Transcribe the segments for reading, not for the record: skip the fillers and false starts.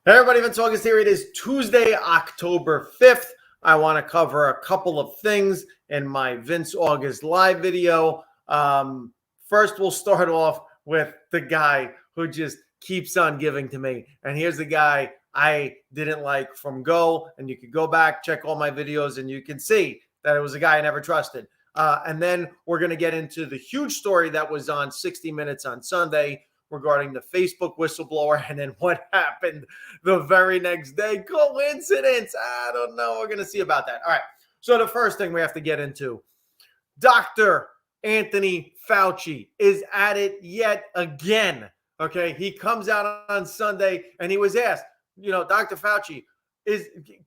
Hey everybody, Vince August here. It is Tuesday, October 5th. I want to cover a couple of things in my Vince August live video. First, we'll start off with the guy who just keeps on giving to me. And here's the guy I didn't like from go. And you can go back, check all my videos, and you can see that it was a guy I never trusted. And then we're going to get into the huge story that was on 60 Minutes on Sunday regarding the Facebook whistleblower, and then what happened the very next day. Coincidence? I don't know. We're going to see about that. All right. So the first thing we have to get into, Dr. Anthony Fauci is at it yet again. Okay. He comes out on Sunday and he was asked, Dr. Fauci,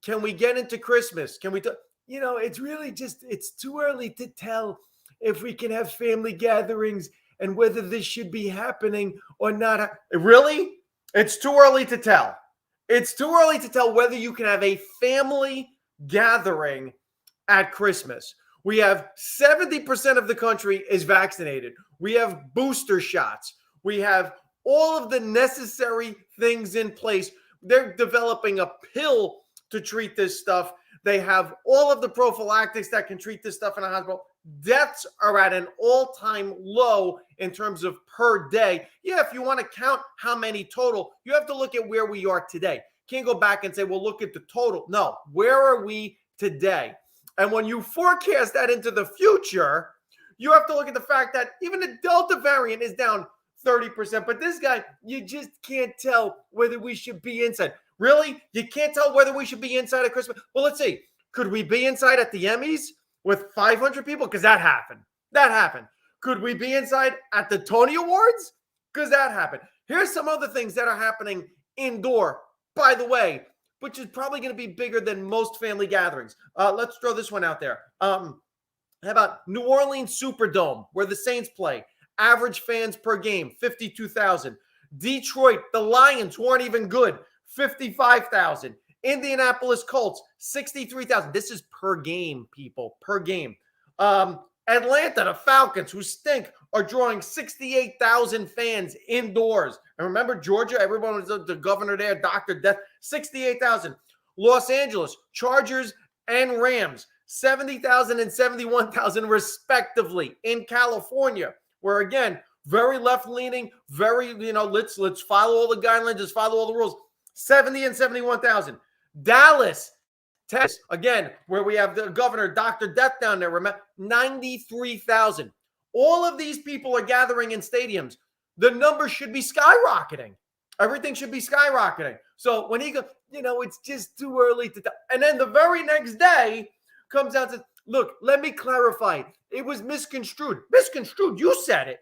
can we get into Christmas? Can we, it's really just, it's too early to tell if we can have family gatherings and whether this should be happening or not. Really? It's too early to tell. It's too early to tell whether you can have a family gathering at Christmas. We have 70% of the country is vaccinated. We have booster shots. We have all of the necessary things in place. They're developing a pill to treat this stuff. They have all of the prophylactics that can treat this stuff in a hospital. Deaths are at an all-time low in terms of per day. Yeah, if you want to count how many total, you have to look at where we are today. Can't go back and say, well, look at the total. No, where are we today? And when you forecast that into the future, you have to look at the fact that even the Delta variant is down 30%. But this guy, you just can't tell whether we should be inside. Really? You can't tell whether we should be inside at Christmas? Well, let's see. Could we be inside at the Emmys with 500 people? Because that happened. That happened. Could we be inside at the Tony Awards? Because that happened. Here's some other things that are happening indoor, by the way, which is probably going to be bigger than most family gatherings. Let's throw this one out there. How about New Orleans Superdome, where the Saints play? Average fans per game, 52,000. Detroit, the Lions, who aren't even good, 55,000. Indianapolis Colts, 63,000. This is per game, people, per game. Atlanta, the Falcons, who stink, are drawing 68,000 fans indoors. And remember, Georgia, everyone was the governor there, Dr. Death, 68,000. Los Angeles, Chargers and Rams, 70,000 and 71,000 respectively. In California, where again, very left-leaning, very, let's follow all the guidelines, just follow all the rules. 70 and 71,000. Dallas, Texas, again, where we have the governor, Dr. Death down there, remember, 93,000. All of these people are gathering in stadiums. The numbers should be skyrocketing. Everything should be skyrocketing. So when he goes, it's just too early to tell. And then the very next day comes out and says, look, let me clarify. It was misconstrued. Misconstrued, you said it.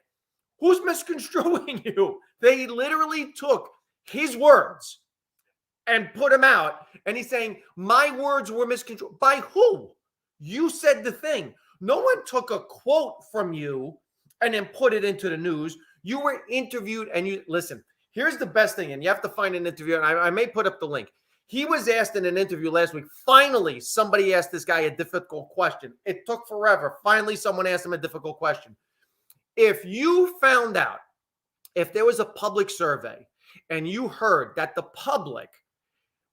Who's misconstruing you? They literally took his words and put him out. And he's saying, my words were misconstrued. By who? You said the thing. No one took a quote from you and then put it into the news. You were interviewed and you listen. Here's the best thing, and you have to find an interview, and I may put up the link. He was asked in an interview last week. Finally, somebody asked this guy a difficult question. It took forever. Finally, someone asked him a difficult question. If you found out, if there was a public survey and you heard that the public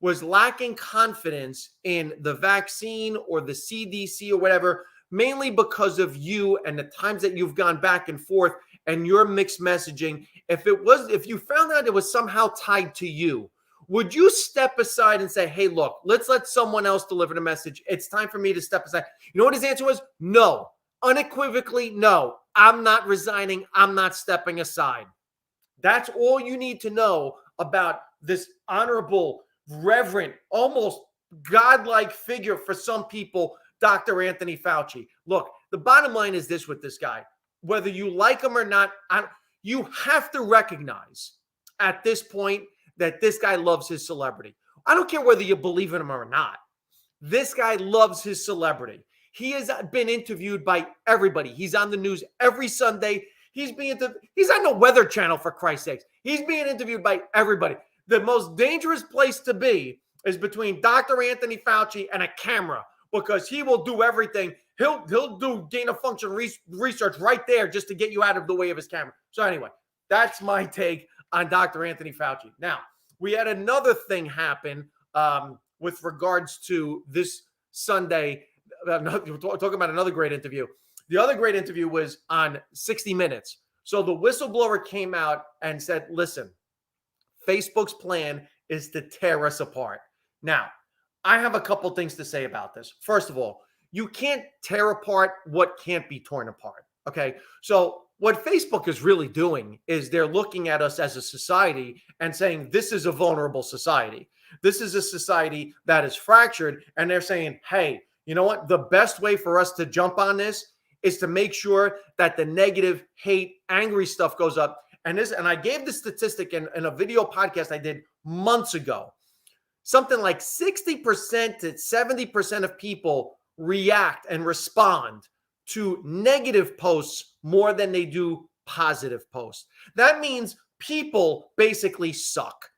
was lacking confidence in the vaccine or the CDC or whatever, mainly because of you and the times that you've gone back and forth and your mixed messaging, if you found out it was somehow tied to you, would you step aside and say, hey, look, let's let someone else deliver the message. It's time for me to step aside. You know what his answer was? No. Unequivocally, no. I'm not resigning. I'm not stepping aside. That's all you need to know about this honorable, reverent, almost godlike figure for some people, Dr. Anthony Fauci. Look, the bottom line is this with this guy. Whether you like him or not, you have to recognize at this point that this guy loves his celebrity. I don't care whether you believe in him or not. This guy loves his celebrity. He has been interviewed by everybody. He's on the news every Sunday. He's on the Weather Channel, for Christ's sakes. He's being interviewed by everybody. The most dangerous place to be is between Dr. Anthony Fauci and a camera, because he will do everything. He'll do gain of function research right there just to get you out of the way of his camera. So anyway, that's my take on Dr. Anthony Fauci. Now, We had another thing happen with regards to this Sunday. Talking about another great interview. The other great interview was on 60 Minutes. So the whistleblower came out and said, listen, Facebook's plan is to tear us apart. Now, I have a couple things to say about this. First of all, you can't tear apart what can't be torn apart. Okay. So what Facebook is really doing is they're looking at us as a society and saying, this is a vulnerable society. This is a society that is fractured. And they're saying, hey, you know what? The best way for us to jump on this is to make sure that the negative, hate, angry stuff goes up. And I gave the statistic in a video podcast I did months ago. Something like 60% to 70% of people react and respond to negative posts more than they do positive posts. That means people basically suck.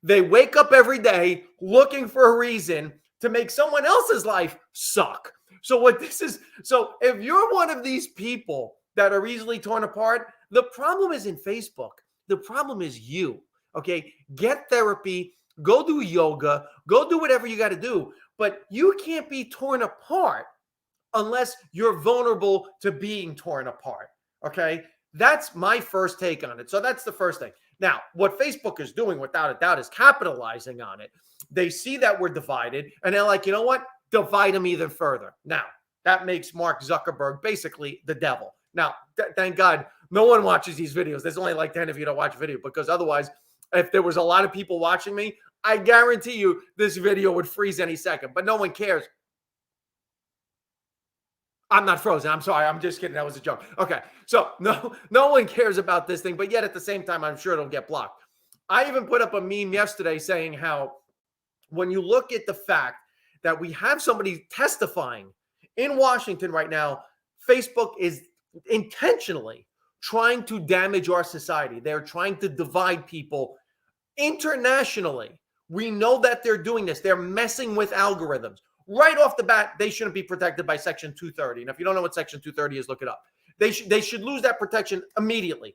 They wake up every day looking for a reason to make someone else's life suck. So if you're one of these people that are easily torn apart, the problem isn't Facebook. The problem is you. Okay, get therapy, go do yoga, go do whatever you got to do. But you can't be torn apart unless you're vulnerable to being torn apart. Okay, that's my first take on it. So that's the first thing. Now, what Facebook is doing without a doubt is capitalizing on it. They see that we're divided and they're like, you know what? Divide them even further. Now, that makes Mark Zuckerberg basically the devil. Now, thank God, no one watches these videos. There's only like 10 of you that watch video, because otherwise, if there was a lot of people watching me, I guarantee you this video would freeze any second, but no one cares. I'm not frozen. I'm sorry. I'm just kidding. That was a joke. Okay. So no one cares about this thing, but yet at the same time, I'm sure it'll get blocked. I even put up a meme yesterday saying how when you look at the fact that we have somebody testifying in Washington right now, Facebook is intentionally trying to damage our society. They're trying to divide people internationally. We know that they're doing this. They're messing with algorithms. Right off the bat, they shouldn't be protected by Section 230. And if you don't know what Section 230 is, look it up. They should lose that protection immediately.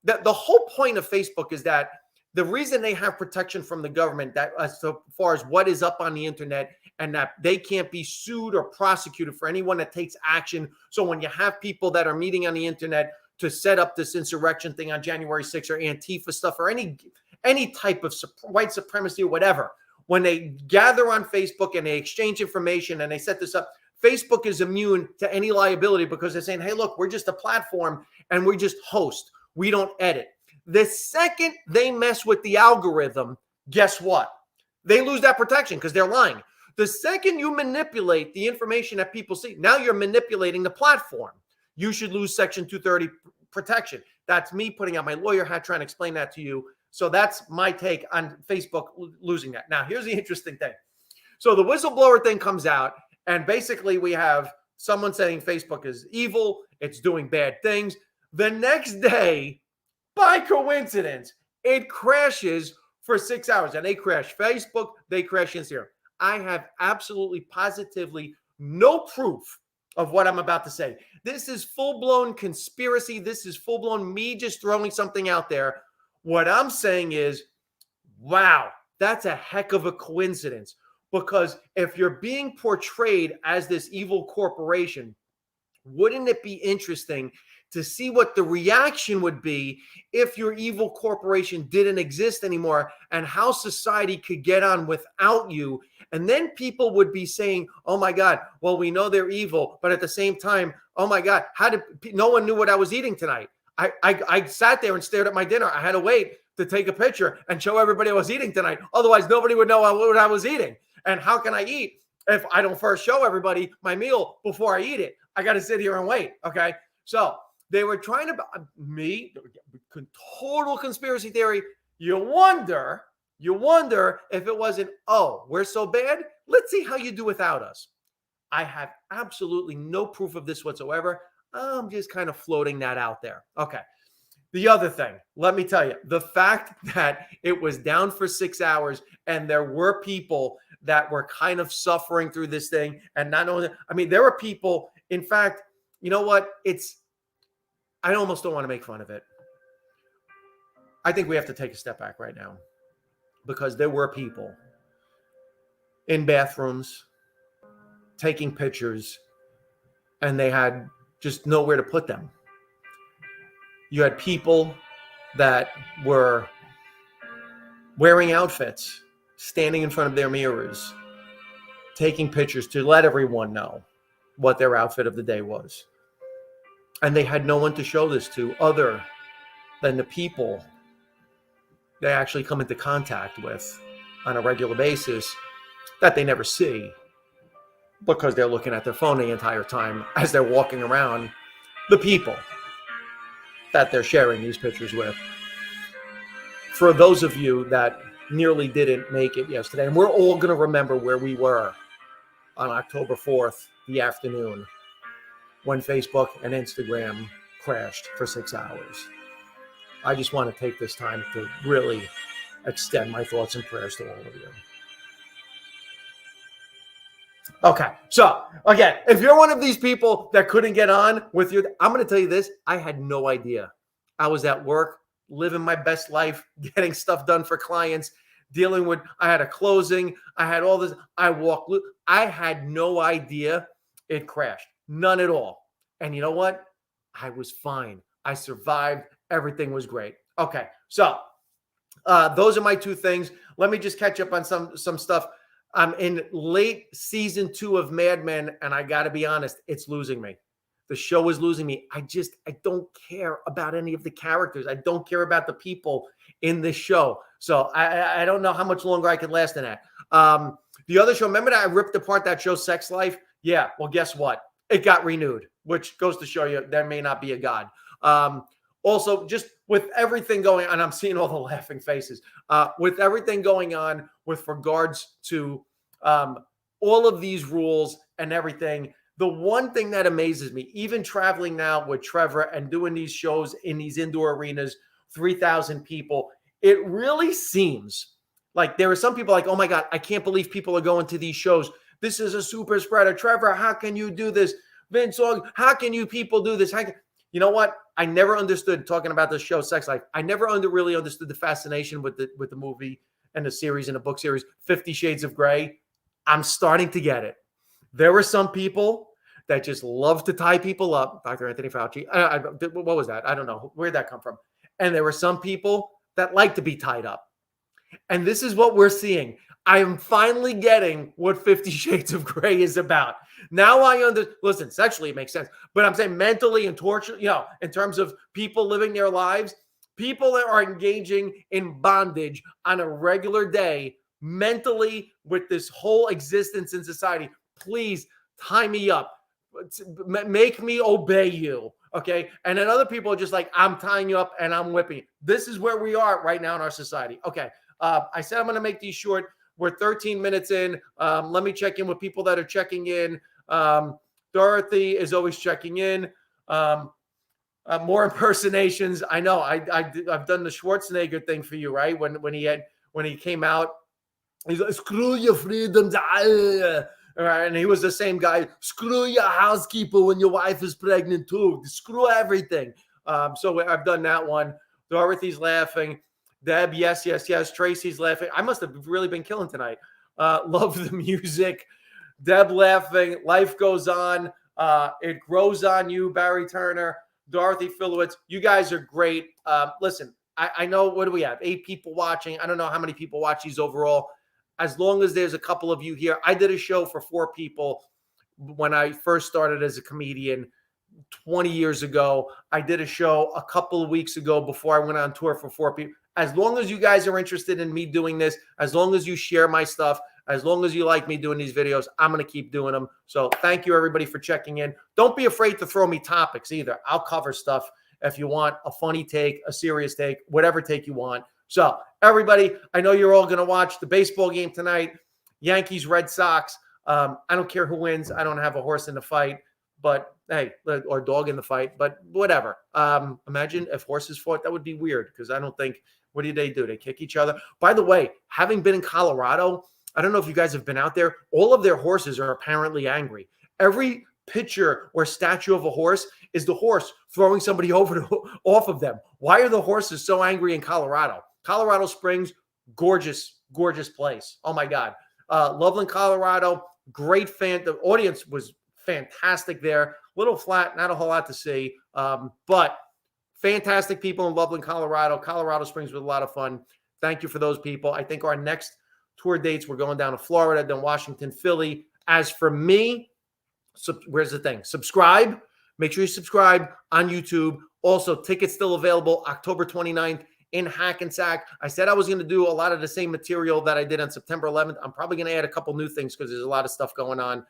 The whole point of Facebook is that the reason they have protection from the government, that as far as what is up on the internet, and that they can't be sued or prosecuted for anyone that takes action. So when you have people that are meeting on the internet to set up this insurrection thing on January 6th or Antifa stuff or any type of white supremacy or whatever, when they gather on Facebook and they exchange information and they set this up, Facebook is immune to any liability because they're saying, hey, look, we're just a platform and we just host. We don't edit. The second they mess with the algorithm, guess what? They lose that protection because they're lying. The second you manipulate the information that people see, now you're manipulating the platform. You should lose Section 230 protection. That's me putting out my lawyer hat trying to explain that to you. So that's my take on Facebook losing that. Now, here's the interesting thing. So the whistleblower thing comes out, and basically we have someone saying Facebook is evil, it's doing bad things. The next day, by coincidence, it crashes for 6 hours. And they crash Facebook, they crash Instagram. I have absolutely, positively no proof of what I'm about to say. This is full-blown conspiracy. This is full-blown me just throwing something out there. What I'm saying is, wow, that's a heck of a coincidence. Because if you're being portrayed as this evil corporation, wouldn't it be interesting to see what the reaction would be if your evil corporation didn't exist anymore and how society could get on without you? And then people would be saying, oh my God, well, we know they're evil, but at the same time, oh my God, no one knew what I was eating tonight. I sat there and stared at my dinner. I had to wait to take a picture and show everybody I was eating tonight. Otherwise, nobody would know what I was eating. And how can I eat if I don't first show everybody my meal before I eat it? I got to sit here and wait. Okay. So they were trying to, total conspiracy theory. You wonder if it wasn't, oh, we're so bad. Let's see how you do without us. I have absolutely no proof of this whatsoever. I'm just kind of floating that out there. Okay. The other thing, let me tell you, the fact that it was down for 6 hours and there were people that were kind of suffering through this thing and not knowing that, I mean, there were people, in fact, you know what? I almost don't want to make fun of it. I think we have to take a step back right now. because there were people in bathrooms taking pictures and they had just nowhere to put them. You had people that were wearing outfits, standing in front of their mirrors, taking pictures to let everyone know what their outfit of the day was. And they had no one to show this to other than the people they actually come into contact with on a regular basis that they never see because they're looking at their phone the entire time as they're walking around the people that they're sharing these pictures with. For those of you that nearly didn't make it yesterday, and we're all going to remember where we were on October 4th, the afternoon, when Facebook and Instagram crashed for 6 hours. I just want to take this time to really extend my thoughts and prayers to all of you. Okay, so again, if you're one of these people that couldn't get on with your, I'm going to tell you this, I had no idea. I was at work, living my best life, getting stuff done for clients, dealing with, I had a closing, I had all this, I had no idea it crashed. None at all. And you know what? I was fine. I survived. Everything was great. Okay, so those are my two things. Let me just catch up on some stuff. I'm in late season 2 of Mad Men, and I got to be honest, it's losing me. The show is losing me. I don't care about any of the characters. I don't care about the people in this show. So I don't know how much longer I can last in that. The other show, remember that I ripped apart that show, Sex Life? Yeah, well, guess what? It got renewed, which goes to show you there may not be a God. Also, just with everything going on, I'm seeing all the laughing faces, with everything going on with regards to all of these rules and everything, the one thing that amazes me, even traveling now with Trevor and doing these shows in these indoor arenas, 3,000 people, it really seems like there are some people like, oh my God, I can't believe people are going to these shows. This is a super spreader. Trevor, how can you do this? Vince, how can you people do this? You know what? I never understood, talking about this show, Sex Life, I never really understood the fascination with the movie and the series and the book series, 50 Shades of Grey. I'm starting to get it. There were some people that just love to tie people up. Dr. Anthony Fauci. What was that? I don't know. Where'd that come from? And there were some people that like to be tied up. And this is what we're seeing. I am finally getting what 50 Shades of Grey is about. Now I listen, sexually it makes sense, but I'm saying mentally and torture, in terms of people living their lives, people that are engaging in bondage on a regular day, mentally, with this whole existence in society. Please tie me up. Make me obey you. Okay. And then other people are just like, I'm tying you up and I'm whipping you. This is where we are right now in our society. Okay. I said I'm going to make these short. We're 13 minutes in. Let me check in with people that are checking in. Dorothy is always checking in. More impersonations. I know. I've done the Schwarzenegger thing for you, right? When he came out, he's like, "Screw your freedom." All right, and he was the same guy. Screw your housekeeper when your wife is pregnant too. Screw everything. So I've done that one. Dorothy's laughing. Deb, yes. Tracy's laughing. I must have really been killing tonight. Love the music. Deb laughing. Life goes on. It grows on you, Barry Turner. Dorothy Filowitz. You guys are great. Listen, I know, what do we have? 8 people watching. I don't know how many people watch these overall. As long as there's a couple of you here. I did a show for 4 people when I first started as a comedian 20 years ago. I did a show a couple of weeks ago before I went on tour for 4 people. As long as you guys are interested in me doing this, as long as you share my stuff, as long as you like me doing these videos, I'm going to keep doing them. So thank you, everybody, for checking in. Don't be afraid to throw me topics either. I'll cover stuff if you want a funny take, a serious take, whatever take you want. So everybody, I know you're all going to watch the baseball game tonight, Yankees, Red Sox. I don't care who wins. I don't have a horse in the fight, but hey, or dog in the fight, but whatever. Imagine if horses fought. That would be weird because I don't think, what do? They kick each other. By the way, having been in Colorado, I don't know if you guys have been out there. All of their horses are apparently angry. Every picture or statue of a horse is the horse throwing somebody off of them. Why are the horses so angry in Colorado? Colorado Springs, Gorgeous, gorgeous place. Oh my God. Loveland, Colorado. Great fan. The audience was fantastic there. Little flat, not a whole lot to see, but fantastic people in Loveland, Colorado. Colorado Springs was a lot of fun. Thank you for those people. I think our next tour dates, we're going down to Florida, then Washington, Philly. As for me, where's the thing? Subscribe. Make sure you subscribe on YouTube. Also, tickets still available October 29th in Hackensack. I said I was going to do a lot of the same material that I did on September 11th. I'm probably going to add a couple new things because there's a lot of stuff going on.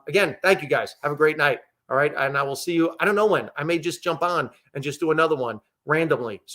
Again, thank you guys. Have a great night. All right. And I will see you. I don't know when. I may just jump on and just do another one randomly. So